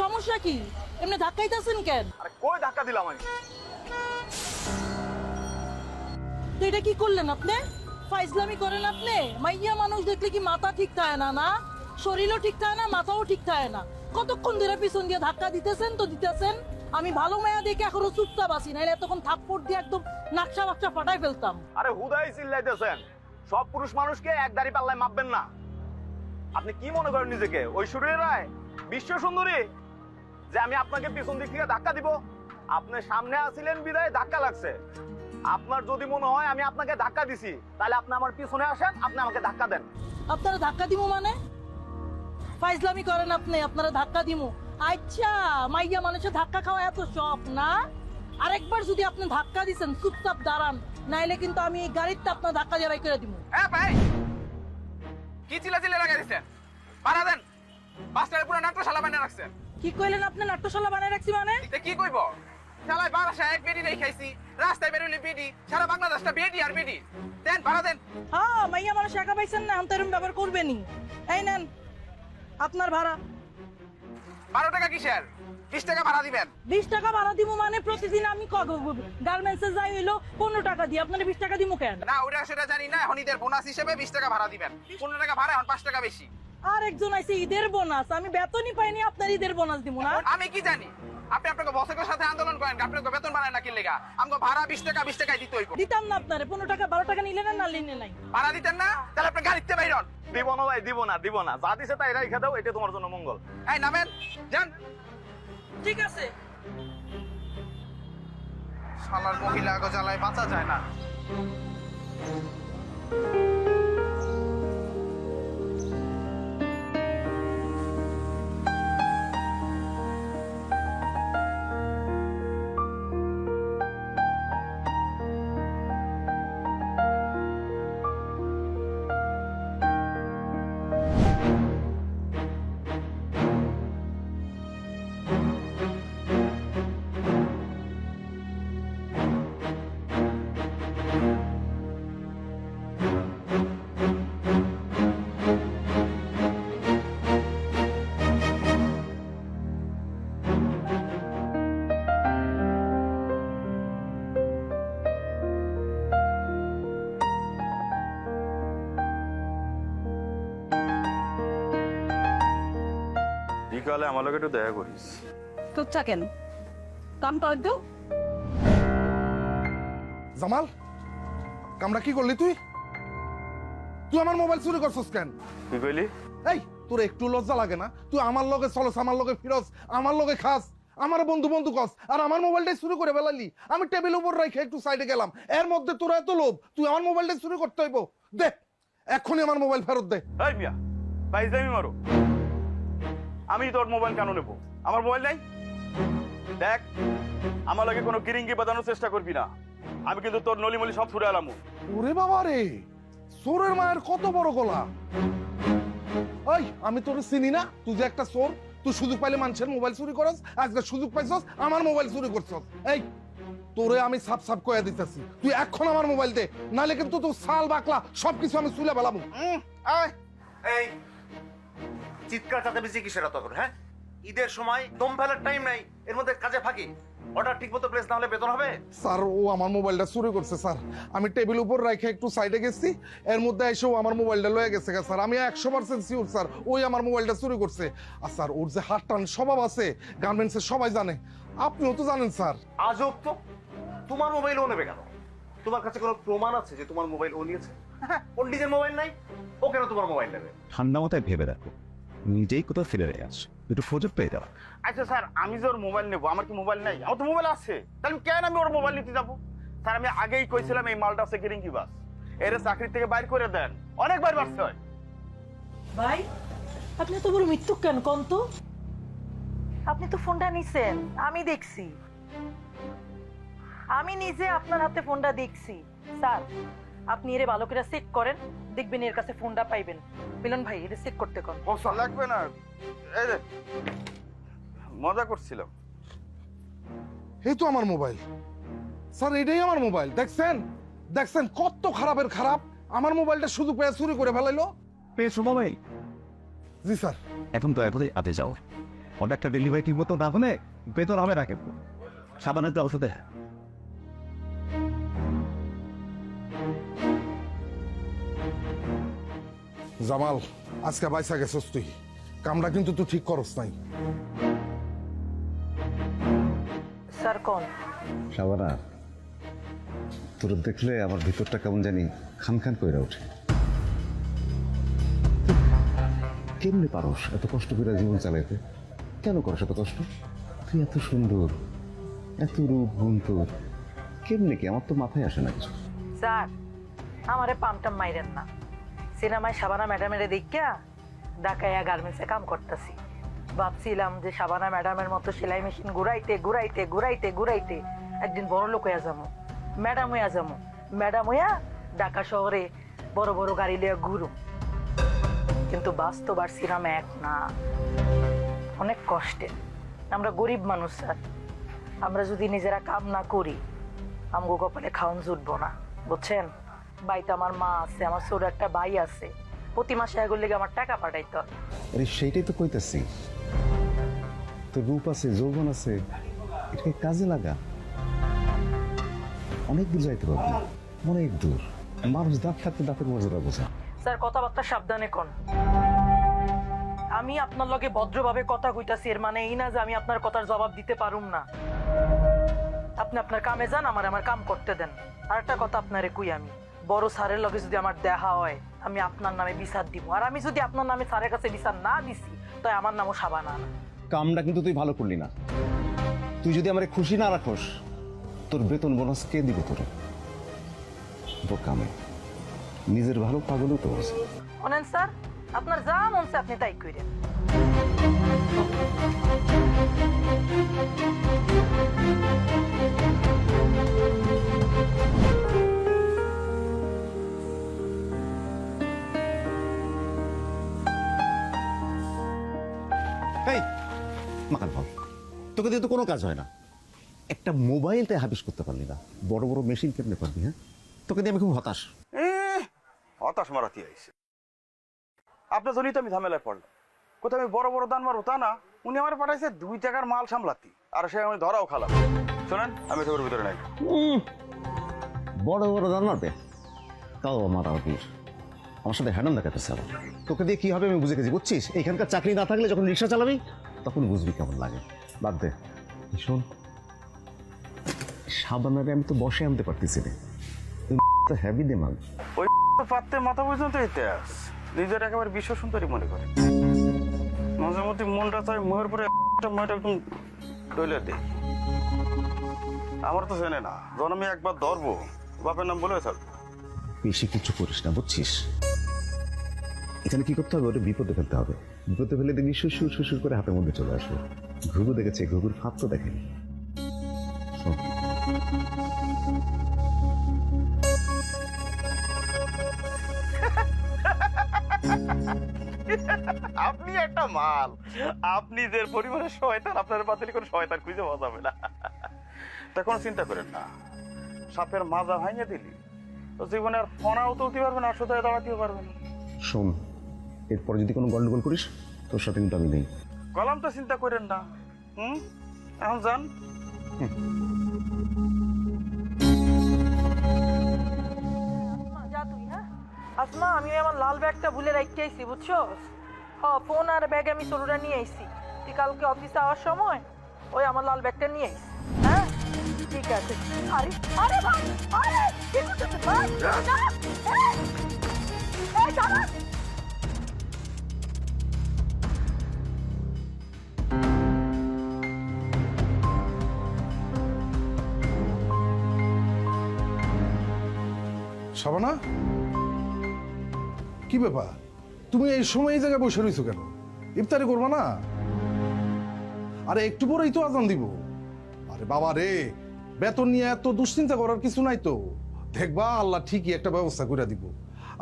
সমস্যা কি? এমনি ধাক্কাইতেছেন কেন? আরে কই ধাক্কা দিলাম আমি? তো এটা কি করলেন আপনি? ফাইজলামি করেন আপনি? মাইয়া মানুষ দেখলে কি মাথা ঠিক থাকে না? না শরীরও ঠিক থাকে না, মাথাও ঠিক থাকে না। কতক্ষণ ধরে পিছন দিয়ে ধাক্কা দিতেছেন তো দিতেছেন। আমি ভালো মায়া দেখে এখনো চুপচাপ আছি, নাহলে এতক্ষণ থাপ্পড় দিয়ে একদম নাকশা বাকশা ফাটাই ফেলতাম। আরে হুদাই চিল্লাইতেছেন। সব পুরুষ মানুষকে এক দাড়ি পাল্লায় মাপবেন না। আপনি কি মনে করেন নিজেকে ঐশ্বরিয়া রায়, বিশ্ব সুন্দরী, যে আমি আপনাকে পিছন দিক থেকে ধাক্কা দিব? আপনি সামনে আসিলেন বিদায় ধাক্কা লাগছে। আপনার যদি মনে হয় আমি আপনাকে ধাক্কা দিছি, তাহলে আপনি আমার পিছনে আসেন, আপনি আমাকে ধাক্কা দেন। আপনারা ধাক্কা দিমু মানে? ফাইজলামি করেন আপনি, আপনারা ধাক্কা দিমু? আচ্ছা, মাইয়া মানুষের ধাক্কা খাওয়া এত শখ না? আরেকবার যদি আপনি ধাক্কা দিছেন চুপচাপ দাঁড়ান, নাইলে কিন্তু আমি এই গাড়িতে আপনার ধাক্কা দিয়ে বাই করে দিমু। হ্যাঁ ভাই, কি চিল্লা লাগাই দিচ্ছেন? ভাড়া দেন। বাসটার পুরো নাট্যশালা বানিয়ে রাখছেন। কি কইলেন আপনি? নাট্যশালা বানায় রাখছি মানে? তে কি কইব? শালায় বারাসায় এক বেডি রেখে খাইছি, রাস্তায় বেরোলে বেডি, সারা বাংলাদেশটা বেডি আর বেডি। দেন ভাড়া দেন। হ্যাঁ, মাইয়া মানুষ একা পাইছেন না, আমি তো এরকম ব্যবহার করবেনি। এই নেন আপনার ভাড়া। 12 টাকা কিসের? 20 টাকা ভাড়া দিবেন। 20 টাকা ভাড়া দিমু মানে প্রতিদিন আমি গার্মেন্টসে যাই হইলো 15 টাকা দিয়ে, আপনারা 20 টাকা দিমু কেন? না ওটা সেটা জানি না, এখন ঈদের বোনাস হিসেবে 20 টাকা ভাড়া দিবেন। 15 টাকা ভাড়া, এখন 5 টাকা বেশি। আর একজন আইছে ঈদের বোনাস, আমি বেতনই পাইনি, আপনার ঈদের বোনাস দিমু না? আমি কি জানি? আপনি আপনাকে বসের সাথে আন্দোলন করেন, আপনাকে বেতন বাড়ায় না কি লেগা? আমাকে ভাড়া 20 টাকায় দিতে হইব। দিতাম না আপনারে। 15 টাকা 12 টাকা নিলেন না নিলে নাই? ভাড়া দিতেন না? তাহলে আপনি গাড়িতে বাইরন। দিব না ভাই, দিব না। যা দিছে তাই রেখে দাও, এটা তোমার জন্য মঙ্গল। এই নামেন, যান। ঠিক আছে। শালার মহিলা আগো জ্বালায় বাঁচা যায় না। বিকালে আমার লোক একটু দেখা করিস। তো থাকেন, কামটা একটু। জামাল, কামরা কি করলি তুই? তুই আমার মোবাইল চুরি করছস কেন? কি কইলি? এই, তোর একটু লজ্জা লাগে না? তুই আমার লগে চলস, আমার লগে ফিরস, আমার লগে খাস, আমার বন্ধু কস, আর আমার মোবাইলটাই চুরি করে ফেলালি। আমি টেবিল উপর রেখে একটু সাইডে গেলাম, এর মধ্যে তোর এত লোভ, তুই আমার মোবাইলটা চুরি করতে হইব? দে এক্ষুনি আমার মোবাইল ফেরত দে। এই মিয়া, ফাইজলামি মারো। আমি তোর মোবাইল কেন নেবো? আমার মোবাইল নাই। দেখ, আমার লাগে কোনো গিরিঙ্গি বাঁধানোর চেষ্টা করবি না। আমি কিন্তু তোর নলিমলি সব ছুড়ে এলাম। ওরে বাবা রে, চোরের মায়ের কত বড় গলা! ওই, আমি তোর চিনি না? তুই যে একটা চোর, তুই সুযোগ পাইলে মানুষের মোবাইল চুরি করস, আজকে সুযোগ পাইছস আমার মোবাইল চুরি করছস। এই, তোরে আমি সাপ কয়ে দিতেছি, তুই এখন আমার মোবাইল দে, নালে কিন্তু তোর সাল বাকলা সবকিছু আমি চুলে বেলাবো। এই চিৎকার চাচামেচি কিসের এত করে? হ্যাঁ, ঈদের সময় দম ফেলার টাইম নাই, এর মধ্যে কাজে ফাঁকি। অর্ডার ঠিক মতো প্লেস না হলে বেতন হবে? স্যার, ও আমার মোবাইলটা চুরি করছে স্যার। আমি টেবিল উপর রেখে একটু সাইডে গেছি, এর মধ্যে এসেও আমার মোবাইলটা লয়ে গেছে স্যার। আমি 100% শিওর স্যার, ওই আমার মোবাইলটা চুরি করছে। আর স্যার, ওর যে হাত টান স্বভাব আছে গার্মেন্টসের সবাই জানে, আপনিও তো জানেন স্যার। আজব তো, তোমার মোবাইল ও নেবে কেন? তোমার কাছে কোনো প্রমাণ আছে যে তোমার মোবাইল ও নিয়েছে? ওর নিজের মোবাইল নাই, ও কেন তোমার মোবাইল নেবে? ঠান্ডা মাথায় ভেবে দেখো, নিজেই কোথাও ফেলে রেখে আসছো, একটু ফোজত পেয়ে যাও। আচ্ছা স্যার, আমি যে ওর মোবাইল নেবো, আমার কি মোবাইল নাই? আমার তো মোবাইল আছে, তাহলে কেন আমি ওর মোবাইল নিতে যাবো? স্যার, আমি আগেই কইছিলাম এই মালটা আছে গিরিঙ্গি বাস, এর চাকরি থেকে বাইর করে দেন। অনেকবার বাড়ছে হয়। ভাই, আপনি তো বড় মৃত্যু কেন কোন তো? আপনি তো ফোনটা নিছেন, আমি দেখছি, আমি নিজে আপনার হাতে ফোনটা দেখছি। স্যার, আপনি এর ভালো করে চেক করেন, দেখবেন এর কাছে ফোনটা পাইবেন। মিলন ভাই, এটা চেক করতে কোন? বসা লাগবে না, এই যে মজা করছিলাম। এই তো আমার মোবাইল স্যার, এটাই আমার মোবাইল। দেখছেন কত খারাপের খারাপ, আমার মোবাইলটা শুধু পেয়ে চুরি করে ফেলাইলো। পেয়েছো মোবাইল? জি স্যার। এখন দয়া করে আতে যাও, অর্ডারটা ডেলিভারি ঠিক মতো না হলে বেতন হবে না কিন্তু সাবানের তো ঔষধে জামাল আজকে বাইসা গেছস তুই, কামটা কিন্তু তুই ঠিক করস নাই। স্যার কোন সাবানা তোর দেখলে আমার ভিতরটা কেমন জানি খান খান কইরা ওঠে। কেমনে পারস এত কষ্ট করে জীবন চালাইতে? কেন করস এত কষ্ট? তুই এত সুন্দর, এত রূপ গুণ তোর, কেমনে কি আমার তো মাথায় আসে না কিছু। স্যার আমারে পামটাম মাইরেন না, সিনেমায় শাবানা ম্যাডামের দেখিয়া ঢাকায় গার্মেন্টসে কাম করতেছি। ভাবছিলাম যে শাবানা ম্যাডামের মতো সেলাই মেশিন ঘুরাইতে ঘুরাইতে ঘুরাইতে ঘুরাইতে একদিন বড় লোক হইয়া যাবো, ম্যাডাম হইয়া যাবো। ম্যাডাম হইয়া ঢাকা শহরে বড় বড় গাড়ি লিয়া ঘুরুম। কিন্তু বাস্তব আর সিনেমা এক না, অনেক কষ্টে। আমরা গরিব মানুষ স্যার, আমরা যদি নিজেরা কাম না করি আমগো কপালে খাওন জুটবো না, বুঝছেন? বাড়িতে আমার মা আছে, আমার ছোট একটা ভাই আছে, প্রতি মাসে এগুলো লেগে আমার টাকা পাঠাইতো। আরে সেইটাই তো কইতাছি, তোর রূপ আছে, যৌবন আছে, এটাকে কাজে লাগা। অনেক দূর যাইতে পারবি, অনেক দূর। মানুষ দাঁত থাকতে দাঁতের মর্যাদা বোঝা। স্যার কথাবার্তা সাবধানে কোন। আমি আপনার লগে ভদ্রভাবে কথা কইতাছি, এর মানে এই না যে আমি আপনার কথার জবাব দিতে পারুম না। আপনি আপনার কামে যান, আমার কাম করতে দেন। আর একটা কথা আপনারে কই, আমি বড় স্যারের লগে যদি আমার দেখা হয় আমি আপনার নামে বিচার দিব, আর আমি যদি আপনার নামে স্যারের কাছে বিচার না দিছি তাই আমার নামও সাবানা না। কামটা কিন্তু তুই ভালো করলি না। তুই যদি আমারে খুশি না রাখোস, তোর বেতন বোনাস কে দিবে তোরে? বোকামে নিজের ভালো পাগলও তো আছে। শোনেন স্যার, আপনার যা মন চায় আপনি তাই করেন। এই মাকাল ভাব, তোকে দিয়ে তো কোনো কাজ হয় না। একটা মোবাইলটাই হাবিস করতে পারলি না, বড় বড় মেশিন কেমনে পারবি? হ্যাঁ, তোকে দিয়ে আমি খুব হতাশ। হতাশ মারাতি আইছে আপনার জন্যই তো আমি ঝামেলায় পড়লাম। কোথায় আমি বড় বড় দান মারবো তা না, উনি আমার পাঠাইছে 2 টাকার মাল সামলাতি, আর সে আমি ধরাও খালাম। শোনেন আমি তোর ভিতরে নাই। বড় বড় দান মারবে, তাও আমার আবির আমার সাথে হ্যান্ডাম দেখাতেছে। আবার তোকে দিয়ে কি হবে আমি বুঝে গেছি, বুঝছিস? এইখানকার চাকরি না থাকলে যখন রিক্সা চালাবি তখন বুঝবি কেমন লাগে। বাদ দে। শোন, সাবানারে আমি তো বসে আনতে পারতেছি না, হ্যাভি দে মাল। ওই পাত্তে মাথা পর্যন্ত ইতিহাস, নিজের একেবারে বিশ্ব সুন্দরী মনে করে। মাঝে মধ্যে মনটা চাই মুহের পরে মনটা একদম ডইলে দেয়। আমার তো জানে না, জন্মে একবার ধরবো বাপের নাম বলে থাকবো। বেশি কিছু করিস না, বুঝছিস? এখানে কি করতে হবে, ওটা বিপদে ফেলতে হবে। বিপদে ফেলে দেখবি শ্বশুর শ্বশুর করে হাতের মধ্যে চলে আসবে। ঘুঘু দেখেছে, ঘুঘুর ফাঁদ তো দেখেনি। শোন, আপনি একটা মাল, আপনি যে পরিমাণের শয়তান, আপনার বাতিল করে শয়তান খুঁজে পাওয়া যাবে না। তা কোনো চিন্তা করেন না, সাপের মাজা ভাঙিয়ে দিলি তো জীবনে আর ফনাও তুলতে পারবে না, আর সোজায় দাঁড়াতেও পারবে না। শোন, এরপরে যদি কোনো গন্ডগোল করিস তোর সাথে কিন্তু আমি নেই। কলাম তো চিন্তা করেন না। এখন যান। যা তুই। হ্যাঁ আসমা, আমি আমার লাল ব্যাগটা ভুলে রাখতে আইছি, বুঝছো? হ্যাঁ, ফোন আর ব্যাগ আমি ছোটটা নিয়ে আইছি। তুই কালকে অফিসে আওয়ার সময় ওই আমার লাল ব্যাগটা নিয়ে আইছি। হ্যাঁ ঠিক আছে। আরে আরে ভাই, আরে কি করতেছ ভাই? দাঁড়া, এই দাঁড়া। শাবানা, কি ব্যাপার? তুমি এই সময় এই জায়গায় বসে রয়েছো কেন? ইফতারি করবা না? আরে একটু পরেই তো আজান দিব। আরে বাবা রে, বেতন নিয়ে এত দুশ্চিন্তা করার কিছু নাই তো। দেখবা আল্লাহ ঠিকই একটা ব্যবস্থা করে দিব।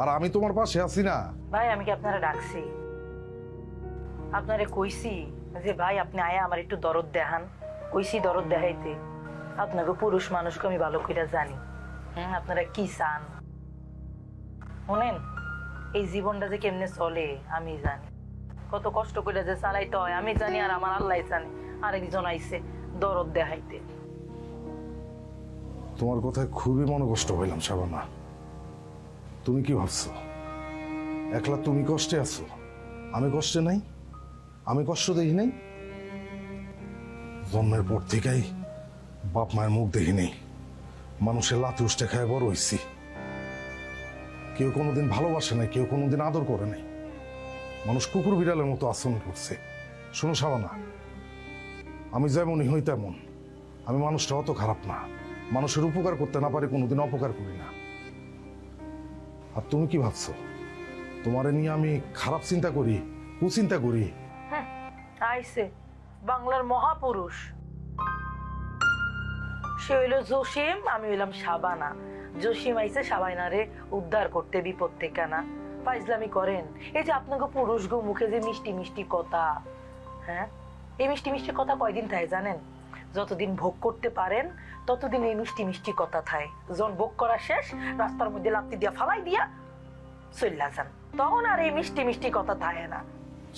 আর আমি তোমার পাশে আছি না। ভাই আমি কি আপনারা ডাকছি? আপনারে কইছি যে ভাই আপনি আয়া আমার একটু দরদ দেখান। কইছি দরদ দেখাইতে। আপনাকে পুরুষ মানুষকে আমি ভালো করে জানি। আপনারা কি চান শোনেন, এই জীবনটা যে কেমনে চলে আমি জানি। কত কষ্ট করে যে চালাইতে হয় আমি জানি, আর আমার আল্লাহ জানে। আরেকজন আইছে দরদ দেখাইতে। তোমার কথায় খুবই মনে কষ্ট হইলাম শাবানা। তুমি কি ভাবছো একলা তুমি কষ্টে আছো, আমি কষ্টে নাই? আমি কষ্ট দেখি নাই? জন্মের পর থেকেই বাপ মায়ের মুখ দেখি নেই, মানুষের লাথি উষ্টে খায় বড় হইছি। কেউ কোনোদিন ভালোবাসে নাই, কেউ কোনোদিন আদর করে নাই। মানুষ কুকুর বিড়ালের মতো আচরণ করছে। শোনো শাবানা, আমি যেমনই হই তেমন, আমি মানুষটা অত খারাপ না। মানুষের উপকার করতে না পারি, কোনোদিন অপকার করি না। আর তুমি কি ভাবছো তোমারে নিয়ে আমি খারাপ চিন্তা করি, কুচিন্তা করি? আইছে বাংলার মহাপুরুষ, সে হইল জসিম, আমি হইলাম শাবানা। জসিম আইছে শাবানারে উদ্ধার করতে বিপদ থেকে। না ফাইজলামি করেন? এই যে আপনাকে পুরুষ গো মুখে যে মিষ্টি মিষ্টি কথা, হ্যাঁ এই মিষ্টি মিষ্টি কথা কয়দিন থাকে জানেন? যতদিন ভোগ করতে পারেন ততদিন এই মিষ্টি মিষ্টি কথা থাকে। যখন ভোগ করা শেষ, রাস্তার মধ্যে লাত্তি দিয়া ফালাই দিয়া চল্লা যান, তখন আর এই মিষ্টি মিষ্টি কথা থাকে না।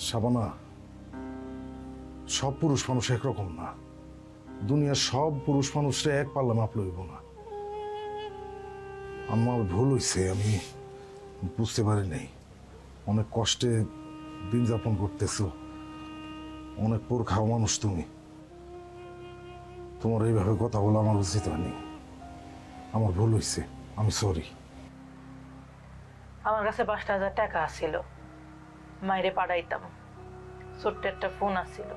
শাবানা, সব পুরুষ মানুষ একরকম না। দুনিয়ার সব পুরুষ মানুষরা এক পাল্লা মাপ লইব না। আমার ভুল হইছে, আমি বুঝতে পারি নাই। অনেক কষ্টে দিন যাপন করতেছো, অনেক পোর খাওয়া মানুষ তুমি। তোমার এইভাবে কথা বলা আমার উচিত হয়নি। আমার ভুল হইছে, আমি সরি। আমার কাছে ৫,০০০ টাকা ছিল, মাইরে পাঠাইতাম। ছোট্ট একটা ফোন আছিল।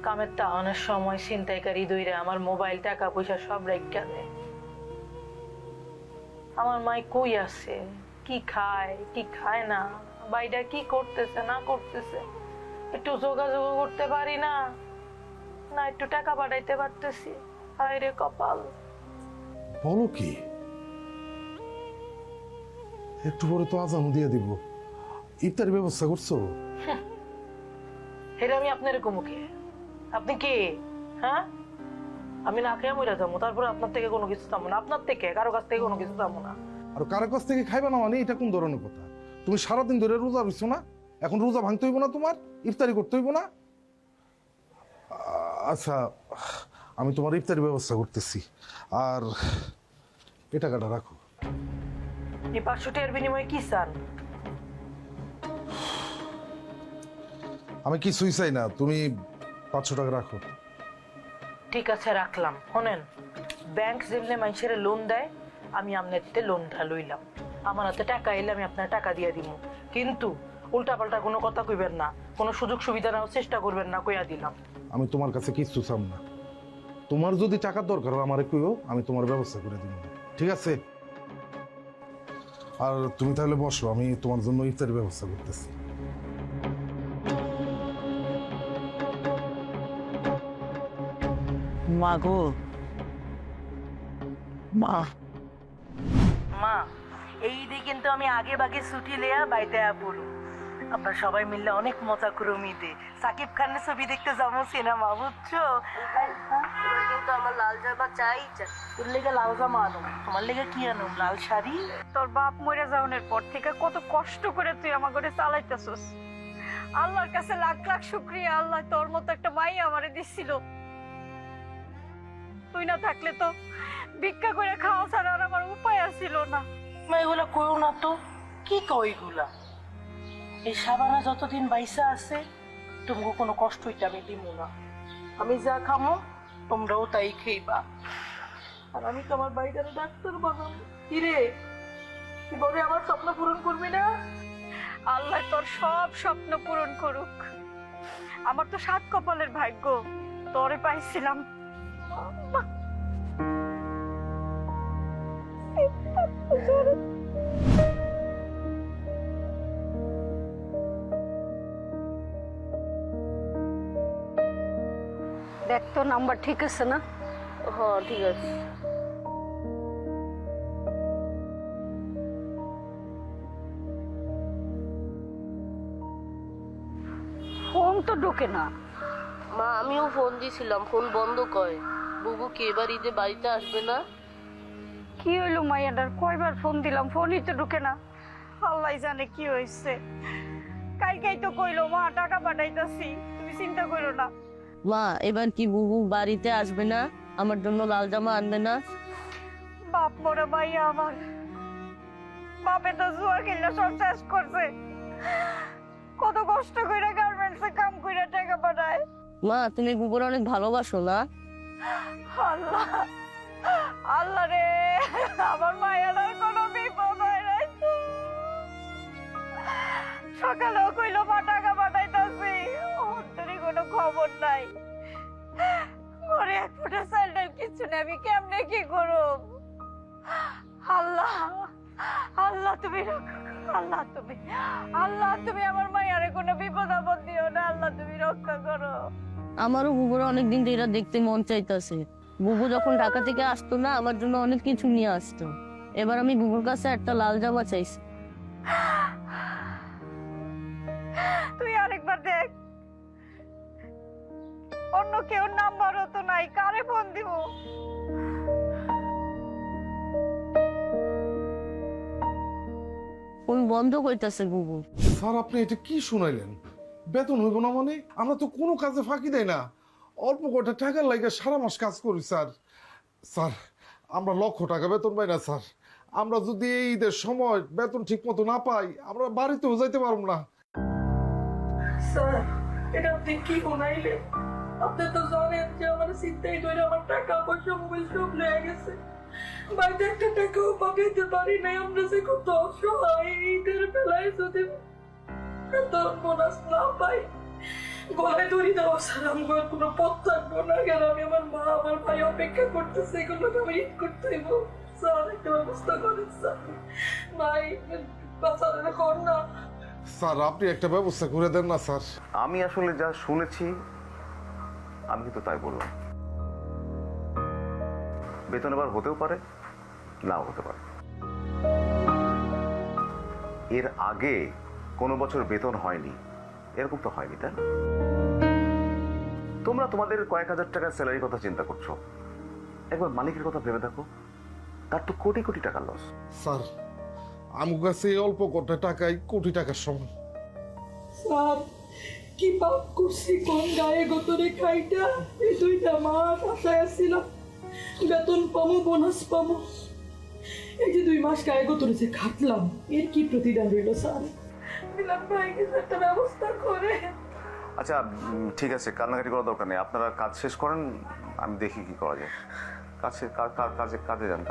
কামের তাহনের সময় ছিনতাইকারী দইরে আমার মোবাইল, টাকা পয়সা সব রেখা দেয়। আমার মাই কই আছে, কি খায় কি খায় না, বাইটা কি করতেছে না করতেছে, একটু যোগাযোগ করতে পারি না, না একটু টাকা পাঠাইতে পারতেছি। হায় রে কপাল। বলো কি? একটু পরে তো আজান দিয়ে দিব, ইফতারের ব্যবস্থা করছো? হেরে আমি আপনার মুখে, আপনি কে? হ্যাঁ, আমি না খেয়ে মরে যাবো, তারপরে আপনার থেকে কোনো কিছু চাবো না, আপনার থেকে কারো কাছ থেকে কোনো কিছু চাবো না। আর কারো কাছ থেকে খাইবা না মানে এটা কোন ধরনের কথা? তুমি সারাদিন ধরে রোজা রইছো না, এখন রোজা ভাঙতে হইব না? তোমার ইফতারি করতে হইব না? আচ্ছা, আমি তোমার ইফতারি ব্যবস্থা করতেছি। আর এ টাকাটা রাখো। এই ৫০০ টাকার বিনিময়ে কি চান? আমি কিছুই চাই না, তুমি ৫০০ টাকা রাখো। ঠিক আছে, রাখলাম। শোনেন, ব্যাংক যেমনি মানুষের লোন দেয়, আমি আপনার লোনটা লইলাম। আমার হাতে টাকা এলে আমি আপনার টাকা দিয়ে দিব, কিন্তু উল্টাপাল্টা কোনো কথা কইবেন না, কোনো সুযোগ সুবিধা নেওয়ার চেষ্টা করবেন না, কইয়া দিলাম। আমি তোমার কাছে কিচ্ছু চাম না। তোমার যদি টাকার দরকার হয় আমারে কইও, আমি তোমার ব্যবস্থা করে দিব, ঠিক আছে? আর তুমি তাহলে বসো, আমি তোমার জন্য ইফতারের ব্যবস্থা করতেছি। মা গো, মা মা, এই দিয়ে কিন্তু আমি আগে বাগে ছুটি লেয়া বাইতে পড়ু। আপনার সবাই মিললে অনেক মজা করুম ঈদে। সাকিব খানের ছবি দেখতে যাবো সিনেমা, বুঝছো? কিন্তু আমার লাল জামা চাই চাই। তোর লেগে লাল জামা আনুম, তোমার লেগে কি আনুম? লাল শাড়ি। তোর বাপ মরে যাওয়ার পর থেকে কত কষ্ট করে তুই আমার ঘরে চালাইতেছস। আল্লাহর কাছে লাখ লাখ শুকরিয়া, আল্লাহ তোর মতো একটা মাই আমারে দিছিল। তুই না থাকলে তো ভিক্ষা করে খাওয়া ছাড়া আর আমার উপায় ছিল না। মা এগুলা কইও না তো, কি কই এগুলা? এই সাবানা যতদিন বাইসা আছে তোমাকে কোনো কষ্ট হইতে আমি দিব না। আমি যা খামো তোমরাও তাই খেইবা। আর আমি তো আমার বাড়িটারে ডাক্তার বানাবো। কিরে, তুই বলে আমার স্বপ্ন পূরণ করবি না? আল্লাহ তোর সব স্বপ্ন পূরণ করুক। আমার তো ৭ কপালের ভাগ্য, তোরে পাইছিলাম। দেখ তো নাম্বার ঠিক আছে না? হ্যাঁ ঠিক আছে। ফোন তো ঢোকে না। মা, আমিও ফোন দিছিলাম, ফোন বন্ধ কয়। বুবু কি এবার ঈদে বাড়িতে আসবে না? কি হইলো মাইয়াটার? কয়বার ফোন দিলাম, ফোনই তো ঢুকে না। আল্লাহ জানে কি হয়েছে। কালকেই তো কইলো মা টাকা পাঠাইতাছি, তুমি চিন্তা করো না। মা এবার কি বুবু বাড়িতে আসবে না? আমার জন্য লাল জামা আনবে না? বাপ মরে ভাইয়া আমার, বাপে তো জুয়া খেললে সব শেষ করছে। কত কষ্ট কইরা গার্মেন্টসে কাম কইরা টাকা পাঠায়। মা তুমি বুবুর অনেক ভালোবাসো না? আল্লাহ আল্লাহ রে, আমার মায়ের আর কোনো বিপদ হয় নাই তো। সকালেও কইলো মা টাকা পাঠাইতাছি, অন্তরই কোনো খবর নাই। ঘরে এক ফুটা স্যান্ডেল কিছু নেই, আমি কেমনে কি করব? আল্লাহ আল্লাহ তুমি রক্ষা করো, আল্লাহ তুমি আমার মায়ের কোনো বিপদ আপদ দিও না, আল্লাহ তুমি রক্ষা করো। আমারও বুবুর অনেকদিন ধরে এটা দেখতে মন চাইতেছে। বুবু যখন ঢাকা থেকে আসতো না, আমার জন্য অনেক কিছু নিয়ে আসতো। এবার আমি বুবুর কাছে একটা লাল জামা চাইছি। তুই আরেকবার দেখ, অন্য কেউ নাম্বারও তো নাই, কারে ফোন দিব? ফোন বন্ধ কইতাছে বুবু। স্যার আপনি এটা কি শুনাইলেন? বেতন হইব না মানে? আমরা তো কোনো কাজে ফাঁকি দেয় না। অল্প কটা টাকার লাগে সারা মাস কাজ করি স্যার। স্যার আমরা লক্ষ টাকা বেতন পাই না স্যার। আমরা যদি এই ঈদের সময় বেতন ঠিক মতো না পাই, আমরা বাড়িতেও যাইতে পারবো না। স্যার এটা আপনি কি শোনাইলেন? আপনি তো জানেন যে আমার চিন্তাই করে আমার টাকা পয়সা মোবাইল সব লেগে গেছে। বাড়িতে একটা টাকাও পাঠাইতে পারি নাই। আমরা যে কত অসহায়, ঈদের বেলায় যদি বেতন বোনাস না পাই, গলায় দড়ি দেওয়া স্যার আমার কোনো পথ থাকবো না। কেন আমি আমার মা আমার ভাই অপেক্ষা করতেছে, এগুলোকে আমি ঈদ করতে হইব। স্যার একটা ব্যবস্থা করেন স্যার, ভাই বাচ্চাদের কর না। স্যার আপনি একটা ব্যবস্থা করে দেন না স্যার। আমি আসলে যা শুনেছি আমি কিন্তু তাই বললাম। বেতন এবার হতেও পারে, নাও হতে পারে। এর আগে কোনো বছর বেতন হয়নি, এরকম তো হয়নি, তাই না? তোমরা তোমাদের কয়েক হাজার টাকার স্যালারির কথা চিন্তা করছো, একবার মালিকের কথা ভেবে দেখো, তার তো কোটি কোটি টাকার লস। স্যার আমার কাছে এই অল্প কটা টাকায় কোটি টাকার সমান। স্যার কি পাপ করছি, কোন গায়ে গতরে খাইটা এই 2টা মাস আশায় আসছিলাম বেতন পাবো, বোনাস পাবো। এই যে 2 মাস গায়ে গতরে যে খাটলাম, এর কি প্রতিদান রইল স্যার? মিলন ভাই কিছু একটা ব্যবস্থা করে। আচ্ছা ঠিক আছে, কান্নাকাটি করার দরকার নেই, আপনারা কাজ শেষ করেন, আমি দেখি কি করা যায়। কাজে যান,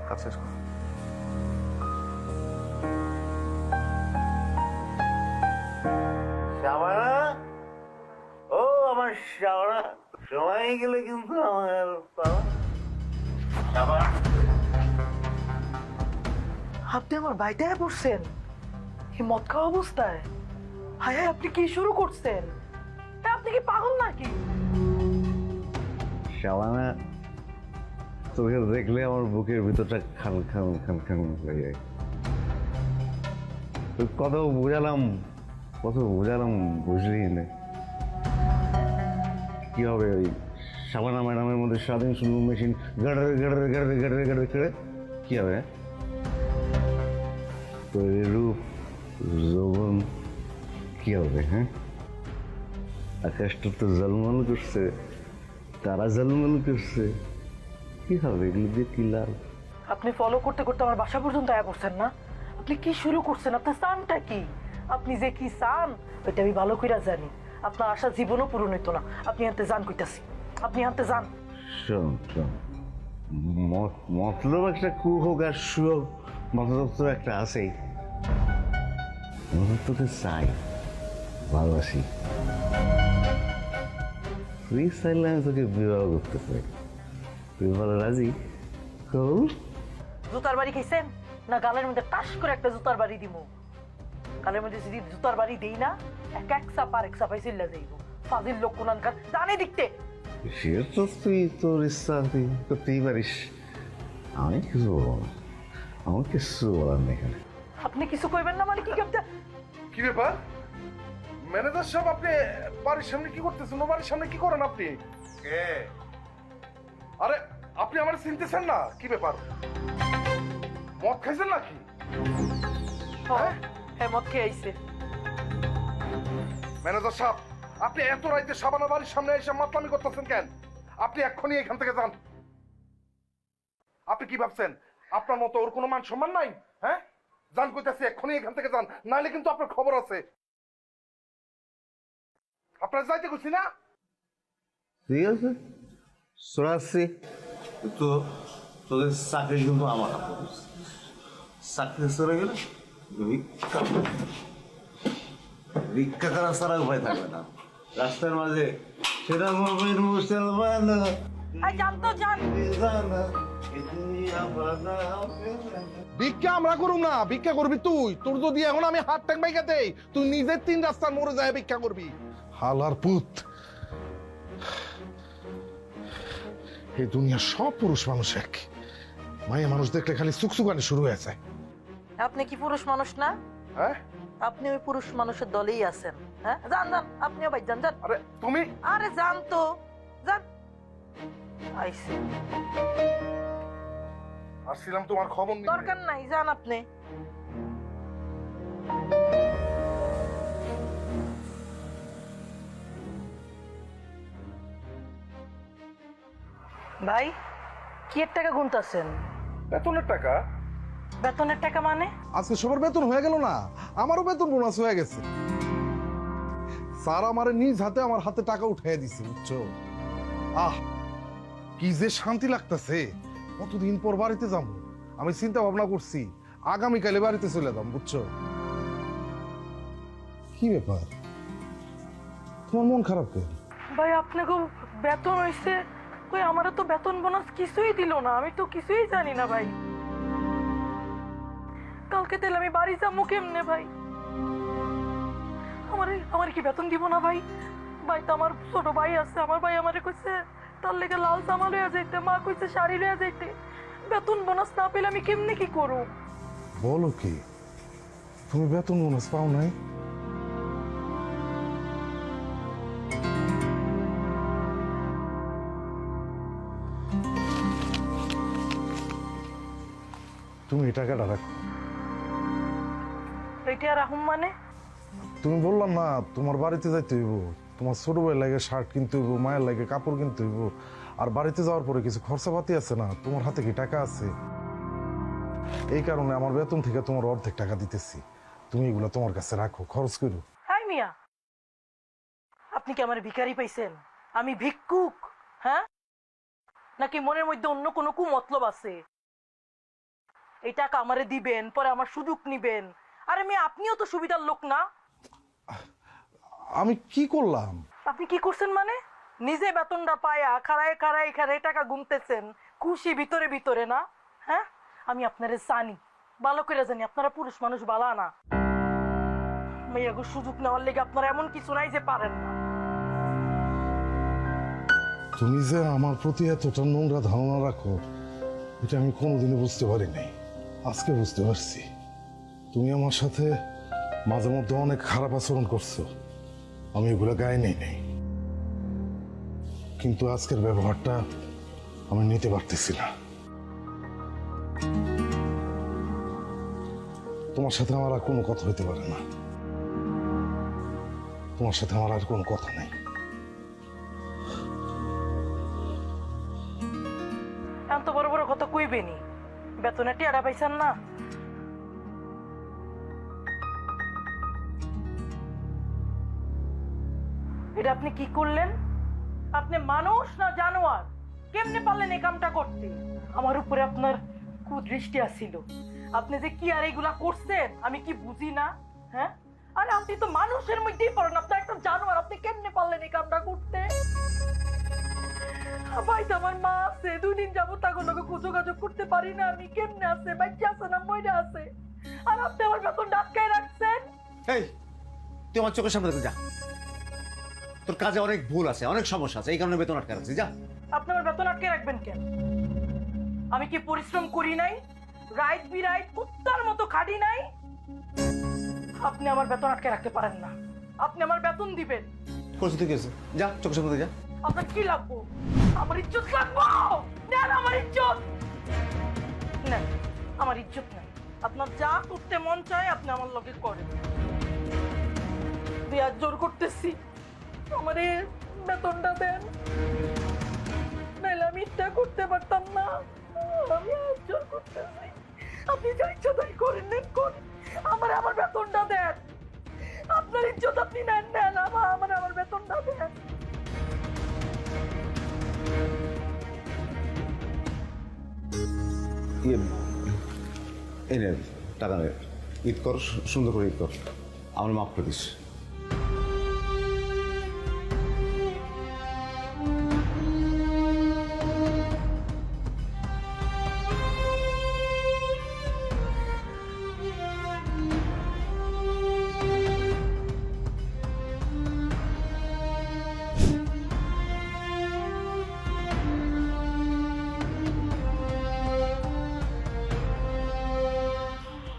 কাজ শেষ করুন। শাবানা, ও আমার শাবানা, সময় গেলে কিন্তু আমার আর পাওয়া। শাবানা, আপনি আমার বাড়িতে পড়ছেন এই মদ খাওয়া অবস্থায়? হায় হায়, আপনি কি শুরু করছেন? আপনি কি পাগল নাকি? শাবানা, তোকে দেখলে আমার বুকের ভিতরটা খান খান খান খান হয়ে যায়। কত বোঝালাম বুঝলি না। কি হবে ওই শাবানা ম্যাডামের মধ্যে স্বাধীন শুধু মেশিন গাড়ে গাড়ে গাড়ে গাড়ে গাড়ে গাড়ে কি হবে? তোর রূপ যৌবন কি হবে? হ্যাঁ, আকাশটা তো জলমল করছে, তারা জলমল করছে, কি হবে এগুলো দিয়ে? কি লাভ? আপনি ফলো করতে করতে আমার বাসা পর্যন্ত আয়া পড়ছেন না? আপনি কি শুরু করছেন? আপনার চানটা কি? আপনি যে কি চান ওইটা আমি ভালো করে জানি। আপনার আশা জীবনও পূরণ হইতো না। আপনি হাতে যান কইতাছি, আপনি হাতে যান। শোন শোন, মতলব একটা কু হোক আর সু হোক, মতলব তো একটা আছেই। মতলব তোকে চাই, ভালোবাসি, তুই চাইলে আমি তোকে বিবাহ করতে চাই। তুই বলো রাজি? কল জুতার বাড়ি খাইছেন না? গালের মধ্যে টাস করে একটা জুতার বাড়ি দিব। গালের মধ্যে যদি জুতার বাড়ি দেই না, এক চাপ আর এক চাপাই চিল্লা যাইব। ফাজিল লোক কোনানকার, জানে দেখতে। সে তো তুই তোর ইচ্ছা তুই করতেই পারিস, আমি কিছু বলবো না, আমার কিছু বলার নেই এখানে। আপনি কিছু কইবেন না মানে কি করতে? কি ব্যাপার ম্যানেজার সাহেব, আপনি বাড়ির সামনে কি করতেছেন? ও বাড়ির সামনে কি করেন আপনি? আরে আপনি আমার চিনতেছেন না? কি ব্যাপার, মদ খাইছেন নাকি? হ্যাঁ মদ খেয়ে আইছে। ম্যানেজার সাহেব, আপনি এত রাইতে সাবানা বাড়ির সামনে এসে মাতলামি করতেছেন কেন? আপনি এক্ষুনি এখান থেকে যান। আপনি কি ভাবছেন আপনার মতো ওর কোনো মান সম্মান নাই? হ্যাঁ, যান কইতাছি, এক্ষুনি এখান থেকে যান, নাইলে কিন্তু আপনার খবর আছে। আপনার যাইতে কইছি না? ঠিক আছে, শোনাচ্ছি। তো তোদের চাকরি কিন্তু আমার হাতে। চাকরি চলে গেলে ভিক্ষা করা ছাড়া উপায় থাকবে না রাস্তার মাঝে। সেটা জানতো জান ভিক্ষা আমরা করুম না, ভিক্ষা করবি তুই। তোর যদি এখন আমি হাত ট্যাং বাইকা দেই, তুই নিজের 3 রাস্তার মোড়ে যায় ভিক্ষা করবি। হালার পুত, এই দুনিয়ার সব পুরুষ মানুষ এক। মায়া মানুষ দেখলে খালি সুকসুকানি শুরু হয়ে যায়। আপনি কি পুরুষ মানুষ না? হ্যাঁ, আপনি ওই পুরুষ মানুষের দলেই আছেন। হ্যাঁ, যান যান, আপনিও ভাই যান যান। আরে তুমি, আরে যান তো, যান। আইসি আসছিলাম তোমার খবর নিতে। দরকার নাই, যান আপনি। ভাই, কি এর টাকা গুনতাছেন? বেতনের টাকা? বেতনের টাকা মানে? আজকে সবার বেতন হয়ে গেল না, আমারও বেতন বোনাস হয়ে গেছে। স্যার আমারে নিজ হাতে আমার হাতে টাকা উঠাইয়া দিছে, বুঝছো? আহ, কি যে শান্তি লাগতেছে। কতদিন পর বাড়িতে যাবো। আমি চিন্তা ভাবনা করছি আগামীকালে বাড়িতে চলে যাম, বুঝছো? কি ব্যাপার, তোমার মন খারাপ কেন? ভাই, আপনাকে বেতন হইছে কই? আমারে তো বেতন বোনাস কিছুই দিল না, আমি তো কিছুই জানি না ভাই। কালকে তাহলে আমি বাড়ি যাবো কেমনে ভাই? আমার কি বেতন দিব না ভাই? ভাই তো আমার ছোট ভাই আছে, আমার ভাই আমারে কইছে তার লেগে লাল জামা লইয়া যাইতে, মা কইছে শাড়ি লইয়া যাইতে। বেতন বোনাস না পেলে আমি কেমনে কি করব? বলো কি, তুমি বেতন বোনাস পাও নাই? তুমি এই টাকাটা রাখো। এটা আর আহম মানে? তুমি বললাম না তোমার বাড়িতে যাইতে হইব, তোমার ছোট ভাইয়ের লাগে শার্ট কিনতে হইব, মায়ের লাগে কাপড় কিনতে হইব, আর বাড়িতে যাওয়ার পরে কিছু খরচাপাতি আছে না? তোমার হাতে কি টাকা আছে? এই কারণে আমার বেতন থেকে তোমার অর্ধেক টাকা দিতেছি, তুমি এগুলো তোমার কাছে রাখো, খরচ করো। হাই মিয়া, আপনি কি আমার ভিখারি পাইছেন? আমি ভিক্ষুক? হ্যাঁ, নাকি মনের মধ্যে অন্য কোনো কুমতলব আছে? এই টাকা আমারে দিবেন, পরে আমার সুযোগ নিবেন? আরে মেয়ে, আপনিও তো সুবিধার লোক না? আমি কি করলাম? আপনি কি করছেন মানে? নিজে বেতনটা পায়া খাড়ায় খাড়ায় খাড়ায় টাকা গুনতেছেন, খুশি ভিতরে ভিতরে না? হ্যাঁ, আমি আপনারে জানি, ভালো করে জানি আপনারা পুরুষ মানুষ বালা না। মেয়াগো সুযোগ নেওয়ার লেগে আপনারা এমন কিছু নাই যে পারেন না। তুমি যে আমার প্রতি এতটা নোংরা ধারণা রাখো, এটা আমি কোনোদিনও বুঝতে পারি নাই। আজকে বুঝতে পারছি। তুমি আমার সাথে মাঝে মধ্যে অনেক খারাপ আচরণ করছো, আমি এগুলো গায়ে নেই নাই, কিন্তু আজকের ব্যবহারটা আমি নিতে পারতেছি না। তোমার সাথে আমার আর কোনো কথা হইতে পারে না, তোমার সাথে আমার আর কোনো কথা নেই। এত বড় বড় কথা কইবেনি, বেতনে টিয়াটা পাইছেন না? এটা আপনি কি করলেন? আপনি মানুষ না জানোয়ার? কেমনে পারলেন এই কামটা করতে? আমার উপরে আপনার কুদৃষ্টি আসছিল। আপনি যে কি আর এইগুলা করছেন আমি কি বুঝি না? হ্যাঁ, আরে আপনি তো মানুষের মধ্যেই পড়েন, আপনি একটা জানোয়ার। আপনি কেমনে পারলেন এই কামটা করতে? ভাই, তো আমার মা আছে, 2 দিন যাবো তাগুলোকে যোগাযোগ করতে পারি না আমি। কেমনে আছে? বাচ্চা আছে না মইরা আছে? আর আপনি আমার বেতন আটকায় রাখছেন। এই, তুই আমার চোখের সামনে থেকে যা। তোর কাজে অনেক ভুল আছে, অনেক সমস্যা আছে, এই কারণে বেতন আটকে রাখছি। যা। আপনি আমার বেতন আটকে রাখবেন কেন? আমি কি পরিশ্রম করি নাই? রাইট বিরাইট কুত্তার মতো খাটি নাই? আপনি আমার বেতন আটকে রাখতে পারেন না। আপনি আমার বেতন দিবেন। করছি তুই গেছে, যা চোখের সামনে যা। আপনার কি লাগবো? আমার ইজ্জত লাগবো? নেন আমার ইজ্জত, নেন আমার ইজ্জত নেন। আপনার যা করতে মন চায় আপনি আমার লগে করেন। দুই হাত জোর করতেছি, আমারে বেতনটা দেন, নাহলে আমি ইচ্ছা করতে পারতাম না। আমি হাত জোর করতেছি, আপনি যা ইচ্ছা তাই করেন, নেন করেন, আমার বেতনটা দেন। আপনার ইজ্জত আপনি নেন, নেন, আমার বেতনটা দেন। এই নে টাকা নে, ঈদ কর, সুন্দর করে ঈদ কর, আমার মাফ করে দিস।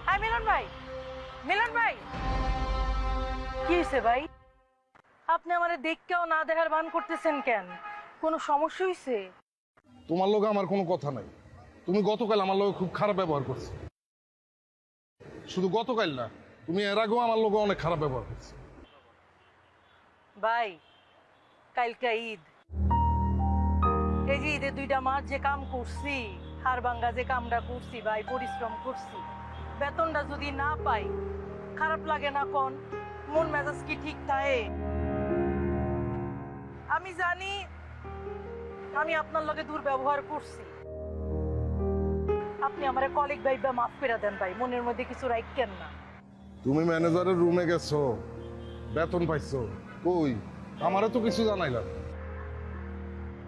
হ্যাঁ মিলন ভাই, মিলন ভাই, কি হয়েছে ভাই? আপনি আমারে দেখকেও না দেখার ভান করতেছেন কেন? কোনো সমস্যা হয়েছে? তোমার লগে আমার কোনো কথা নাই। তুমি গতকাল আমার লগে খুব খারাপ ব্যবহার করছো। শুধু গতকাল না, তুমি এর আগেও আমার লগে অনেক খারাপ ব্যবহার করছো। ভাই, কালকে ঈদ, এই যে ঈদে 2টা মাস যে কাম করছি, হার ভাঙ্গা যে কামটা করছি ভাই, পরিশ্রম করছি, বেতনটা যদি না পাই খারাপ লাগে না? কোন মন মেজাজ কি ঠিক থাকে? আমি জানি আমি আপনার লগে দুর্ব্যবহার করছি, আপনি আমারে কলিগ ভাই বা মাফ করে দেন ভাই, মনের মধ্যে কিছু রাখেন না। তুমি ম্যানেজারের রুমে গেছো, বেতন পাইছো, কই আমারও তো কিছু জানাইলা না।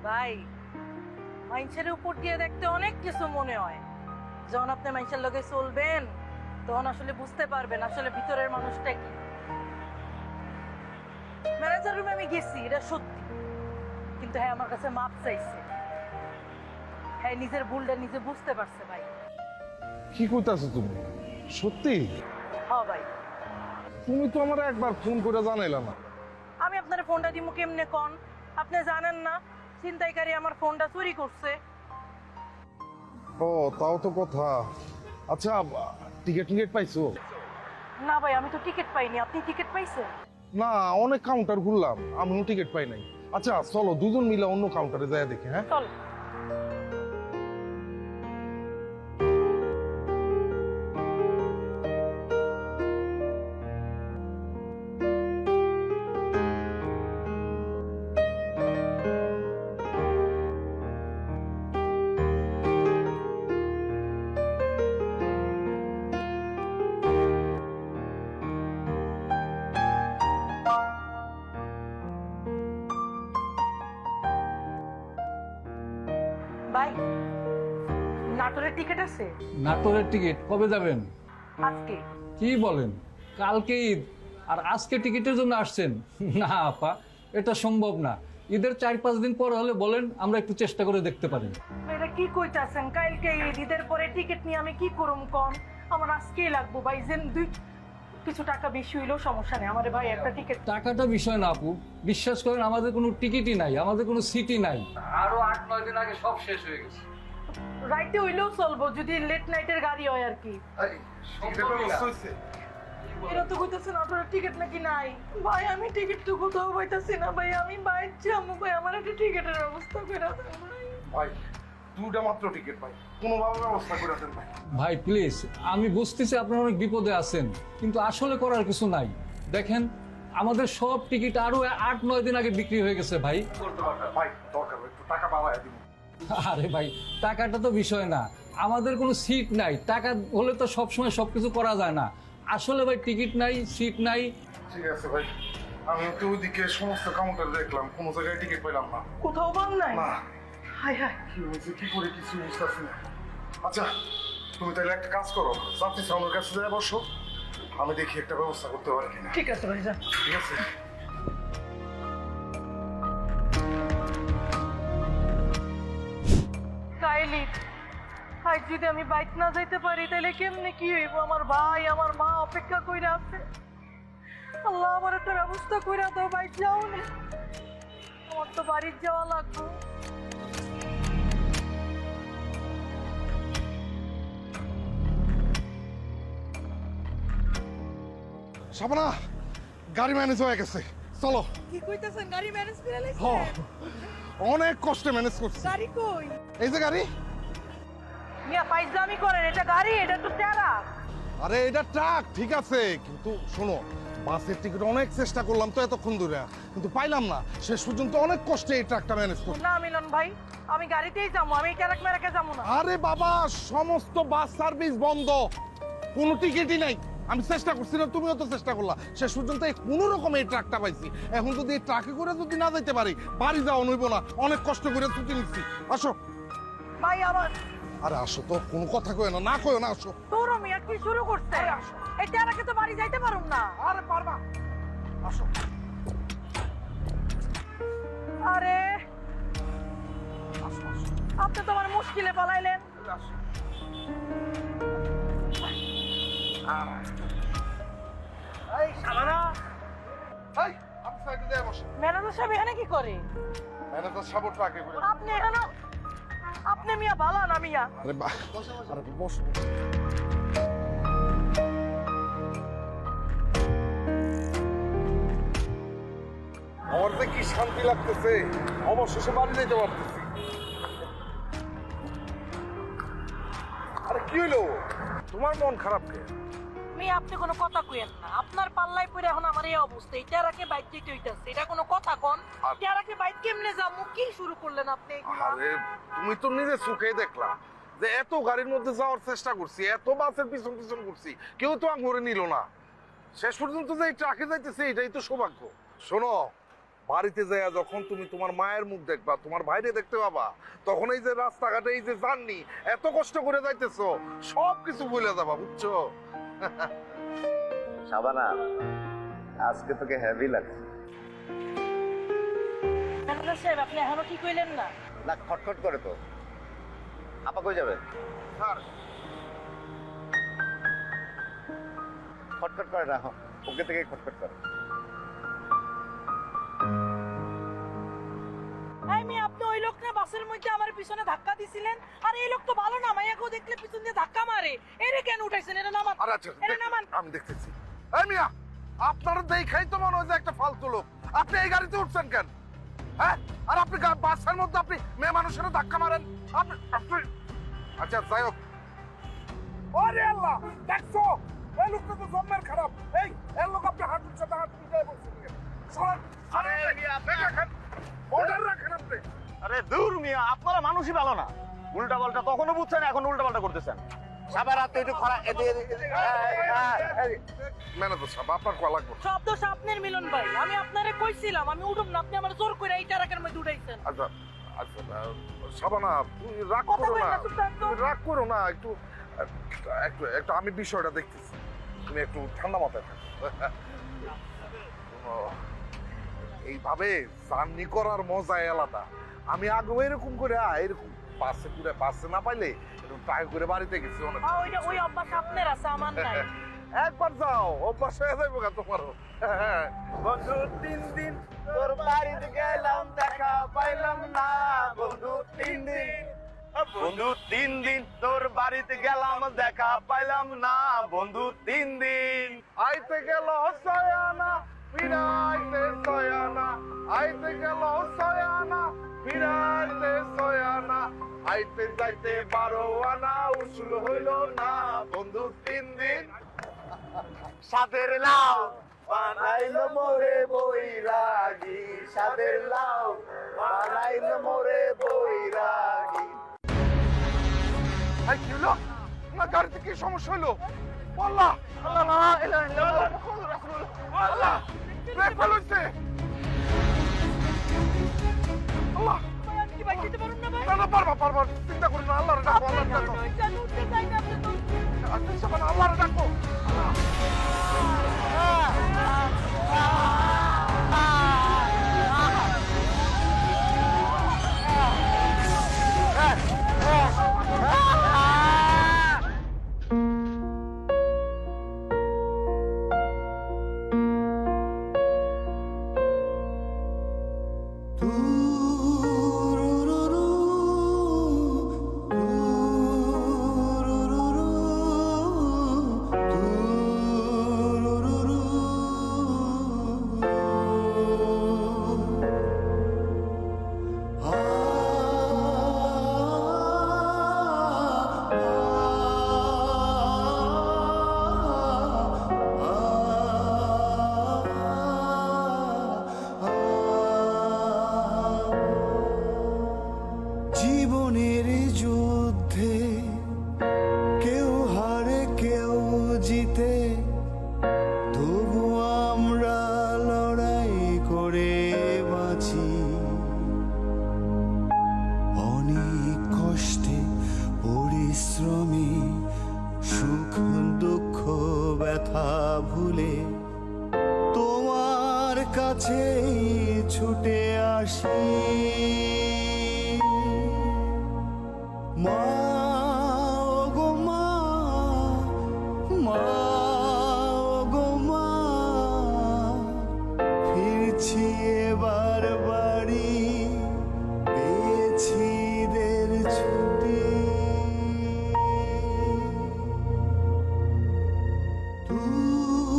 ভাই, মানুষের উপর দিয়ে দেখতে অনেক কিছু মনে হয়, যখন আপনি মানুষের লগে চলবেন তখন আসলে বুঝতে পারবেন আসলে ভিতরের মানুষটা কি। ম্যানেজার রুমে আমি গেছি, এটা সত্যি, কিন্তু হ্যাঁ আমার কাছে মাপ চাইছে, হ্যাঁ নিজের ভুলটা নিজে বুঝতে পারছে ভাই। কি কইতাছো তুমি? সত্যি? হ্যাঁ ভাই। তুমি তো আমার একবার ফোন করে জানাইলা না। আমি আপনার ফোনটা দিমু কেমনে কোন? আপনি জানেন না ছিনতাইকারী আমার ফোনটা চুরি করছে। ও তাও তো কথা। আচ্ছা, টিকিট পাইছো? না ভাই, আমি তো টিকিট পাইনি, আপনি টিকিট পাইছেন? না, অনেক কাউন্টার ঘুরলাম, আমিও টিকিট পাই নাই। আচ্ছা চলো দুজন মিলে অন্য কাউন্টারে যায় দেখি। হ্যাঁ চল। ভাই, নাটোরের টিকিট আছে? নাটোরের টিকিট কবে যাবেন? আজকে। কি বলেন, কালকে ঈদ আর আজকে টিকিটের জন্য আসছেন? না আপা, এটা সম্ভব না। ঈদের 4-5 দিন পর হলে বলেন, আমরা একটু চেষ্টা করে দেখতে পারি। এটা কি কইতাছেন? কালকে ঈদের পরে টিকিট নিয়ে আমি কি করুম কম? আমার আজকেই লাগবো ভাই, যেন কিছু টাকা বেশি হইলেও সমস্যা নেই, আমার ভাই একটা টিকিট। টাকাটা বিষয় না আপু, বিশ্বাস করেন আমাদের কোনো টিকিটই নাই, আমাদের কোনো সিটই নাই। আরো 8-9 দিন আগে সব শেষ হয়ে গেছে। রাইতে হইলেও চলবো, যদি লেট নাইটের গাড়ি হয় আর কি। এরা তো কইতাছে নাটোরের টিকিট নাকি নাই। ভাই আমি টিকিট তো কোথাও পাইতাছি না ভাই, আমি বাইরে যাবো ভাই, আমার একটা টিকিটের ব্যবস্থা করে দেন ভাই। ভাই, 2টা মাত্র টিকিট পাই, কোনোভাবে ব্যবস্থা করে দেন ভাই। ভাই প্লিজ, আমি বুঝতেছি আপনারা অনেক বিপদে আছেন, কিন্তু আসলে করার কিছু নাই। দেখেন আমাদের সব টিকিট আরো 8-9 দিন আগে বিক্রি হয়ে গেছে ভাই। ভাই দরকার, একটু টাকা বাড়ায় দিন। আরে ভাই, টাকাটা তো বিষয় না, আমাদের কোনো সিট নাই, টাকা হলে তো সবসময় সবকিছু করা যায় না। আসলে ভাই টিকিট নাই, সিট নাই। ঠিক আছে ভাই, আমি তো ওইদিকে সমস্ত কাউন্টার দেখলাম, কোনো জায়গায় টিকিট পেলাম না। কোথাও পান নাই? না। হাই হাই, কি হয়েছে, কি করে কিছু বুঝতেছি না। আচ্ছা তুমি তাহলে একটা কাজ করো, যাত্রী সামনের কাছে যায় বসো, আমি দেখি একটা ব্যবস্থা করতে পারি কিনা। ঠিক আছে ভাই, যান। ঠিক আছে। কাইলি, আজ যদি আমি বাইক না যাইতে পারি তাহলে কেমনে কি হইব? আমার ভাই আমার মা অপেক্ষা কইরা আছে। আল্লাহ আমার একটা ব্যবস্থা কইরা দাও, বাইক যাও না, আমার তো বাড়ির যাওয়া লাগবে। শাবানা, গাড়ি ম্যানেজ হয়ে গেছে, চলো। কি কইতাছেন গাড়ি ম্যানেজ করে হ, লাইছেন? অনেক কষ্টে ম্যানেজ করছি। গাড়ি কই? এই যে গাড়ি। মিয়া ফাইজলামি করেন, এটা গাড়ি, এটা তো টেরা। আরে এটা ট্রাক, ঠিক আছে, কিন্তু শোনো, বাসের টিকিট অনেক চেষ্টা করলাম তো এতক্ষণ ধরে, কিন্তু পাইলাম না। শেষ পর্যন্ত অনেক কষ্টে এই ট্রাকটা ম্যানেজ করছি। না মিলন ভাই, আমি গাড়িতেই যাবো, আমি ট্রাক মেরাকে যাবো না। আরে বাবা, সমস্ত বাস সার্ভিস বন্ধ, কোনো টিকিটই নাই। আমি চেষ্টা করছি না, তুমিও তো চেষ্টা করলা, শেষ পর্যন্ত কোনো রকম এই ট্রাকটা পাইছি। এখন যদি এই ট্রাকে করে যদি না যেতে পারি, বাড়ি যাওয়া নইব না। অনেক কষ্ট করে ছুটি নিচ্ছি, আসো। ভাই আমার আরে আসো তো, কোনো কথা কয় না, না কয় না, আসো। তোর মিয়া কি শুরু করছে? এই ট্রাকে তো বাড়ি যাইতে পারুম না। আরে পারবা, আসো। আরে আসো, আসো, আপনি তো আমার মুশকিলে পালাইলেন। আসো। এই শাবানা, এই, আপনি সাইডে দিয়ে বসে। ম্যানেজার সাহেব এখানে কি করে? ম্যানেজার সাহেব ট্রাকে করে। আপনি এখানে, আপনি মিয়া ভালো না মিয়া। আরে আরে বসো। আমার যে কি শান্তি লাগতেছে, অবশেষে বাড়ি যেতে পারতেছি। আরে কি হলো, তোমার মন খারাপ কে? মিয়া আপনি কোনো কথা কইেন না, আপনার পাল্লাই পড়ে এখন আমার এই অবস্থা। এই ট্রাকে বাইক দিতে হইতাছে, এটা কোনো কথা কোন? ট্রাকে বাইক কেমনে যাবো? কি শুরু করলেন আপনি এগুলা? আরে তুমি তো নিজে চোখে দেখলা যে এত গাড়ির মধ্যে যাওয়ার চেষ্টা করছি, এত বাসের পিছন পিছন করছি, কেউ তো আঙুরে নিল না। শেষ পর্যন্ত যে এই ট্রাকে যাইতেছে, এটাই তো সৌভাগ্য। শোনো, বাড়িতে যাইয়া যখন তুমি তোমার মায়ের মুখ দেখবা, তোমার ভাইরে দেখতে পাবা, তখন এই যে রাস্তাঘাটে এই যে জার্নি এত কষ্ট করে যাইতেছো, সব কিছু ভুলে যাবা, বুঝছো? শাবানা, আজকে তোকে হেভি লাগছে। ম্যানেজার সাহেব আপনি এখনো ঠিক হইলেন না? না, খটখট করে তো। আপা কই যাবে? স্যার, খটখট করে না, ওকে থেকে খটখট করে। এই মেয়ে, আপনি ওই লোক না বাসের মধ্যে আমার পিছনে ধাক্কা দিছিলেন? আর এই লোক তো ভালো না, মাইয়াকেও দেখলে পিছন দিয়ে ধাক্কা মারে। এরে কেন উঠাইছেন? এটা নামান, আরে আচ্ছা, এটা নামান। আমি দেখতেছি। এই মিয়া, আপনার দেখাই তো মনে হয় যে একটা ফালতু লোক। আপনি এই গাড়িতে উঠছেন কেন? হ্যাঁ, আর আপনি বাসের মধ্যে আপনি মেয়ে মানুষের ধাক্কা মারেন? আপনি আচ্ছা, যাই হোক। ওরে আল্লাহ, দেখছো এই লোকটা তো জন্মের খারাপ। এই এর লোক আপনি হাত উঠছে, হাত উঠে বলছেন কেন? সরেন। আরে মিয়া, আপনি রাখেন, অর্ডার রাখেন আপনি। আরে দূর মিয়া, আপনারা মানুষই ভালো না। উল্টা পাল্টা তখনও বুঝছেন, এখন উল্টা পাল্টা করতেছেন। সাবার রাতে একটু খরা ম্যানেজার সাহেব, আপনার কল লাগবে। সব দোষ আপনার মিলন ভাই। আমি আপনারে কইছিলাম আমি উঠুম না, আপনি আমার জোর করে এই ট্রাকের মধ্যে উঠাইছেন। আচ্ছা আচ্ছা, শাবানা, তুমি রাগ কথা করো বলেন না, না, চুপ থাক তো। তুমি রাগ করো না, একটু একটু একটু আমি বিষয়টা দেখতেছি, তুমি একটু ঠান্ডা মাথায় থাকো। এইভাবে জার্নি করার মজাই আলাদা। আমি আগেও এরকম করে এরকম বাসে করে, বাসে না পাইলে এরকম ট্রাই করে বাড়িতে গেছি অনেক। ওইটা ওই অভ্যাস আপনার আছে, আমার নাই। একবার যাও, অভ্যাস হয়ে যাইব গা তোমারও। বন্ধু 3 দিন তোর বাড়িতে গেলাম, দেখা পাইলাম না। বন্ধু 3 দিন, বন্ধু 3 দিন তোর বাড়িতে গেলাম, দেখা পাইলাম না। বন্ধু 3 দিন। আইতে গেল সয়ানা, ফিরাইতে সয়ানা, আইতে গেল সয়ানা, ফিরাইতে সয়ানা, আইতে যাইতে 12 আনা, উসুল হইল না। বন্ধু 3 দিন। সাদের লাউ বানাইলো মোরে বৈরাগী, সাদের লাউ বানাইলো মোরে বৈরাগী। কি হলো? না, গাড়িতে কি সমস্যা হলো? আল্লাহ, আল্লাহ, লা ইলাহা ইল্লাল্লাহ, মুহাম্মাদুর রাসূলুল্লাহ। আল্লাহ, ব্রেক ফেল হইছে। আল্লাহ, ভাই আমি কি বাইক দিতে পারুম না ভাই? না, না, পারবা, চিন্তা করো না, আল্লাহরে ডাকো, আল্লাহরে ডাকো। ওই জানো উঠতে চাই না আপনি তো। আচ্ছা, শাবানা, আল্লাহরে ডাকো। Ooh. ব্যথা ভুলে তোমার কাছে ছুটে আসি মা ওগো মা, মা ওগো মা, ফিরছি এবার বাড়ি, পেয়েছি ঈদের ছুটি।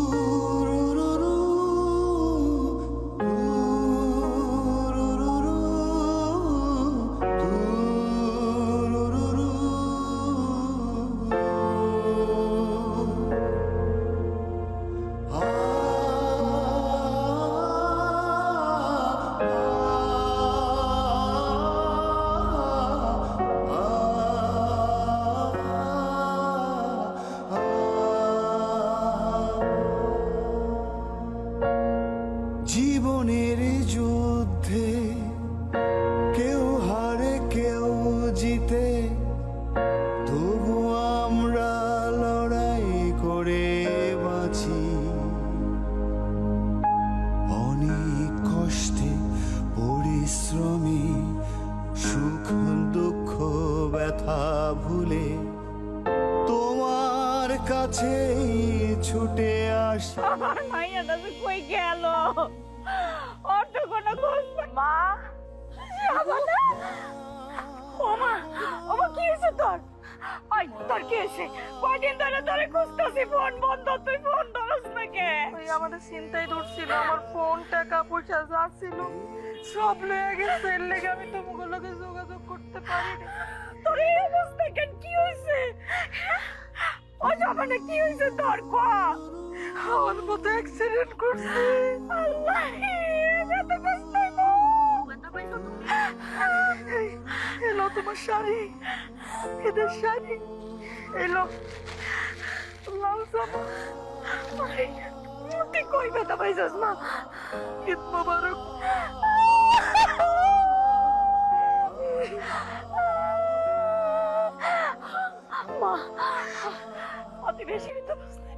টুরুরুরু, টুরুরুরু, টুরুরুরু। জীবনের যুদ্ধে কেউ হারে কেউ জিতে, তবু আমরা লড়াই করে বাঁচি। অনেক কষ্টে পরিশ্রমে সুখ দুঃখ ব্যথা ভুলে তোমার কাছে ছুটে আসি। আমার মাইয়াটা যে কই গেল, ওর তো কোনো খোঁজ পাই- মা শাবানা, ও মা, ও মা, কি হয়েছে তোর? আই, তোর কি হয়েছে? কয়দিন ধরে তোরে খুঁজতেছি, ফোন বন্ধ, তুই ফোন ধরস না কে? ওই আমাদের চিন্তাই ধরছিল, আমার ফোন টাকা পয়সা যা ছিল সব লয়ে গেছে, এর লেগে আমি তোমার লগে যোগাযোগ করতে পারি না। তোর এই অবস্থা কেন? কি হয়েছে? ও শাবানা, কি হয়েছে তোর? ক আমার মতো অ্যাক্সিডেন্ট করছে। আল্লাহ, এত কষ্ট হলো। এলো তোমার শাড়ি, এদের শাড়ি, এলো লাল জামা। তুই কই ব্যথা পাইছিস মা? ঈদ মোবারক। মা, অতি বেশি তো বুঝতে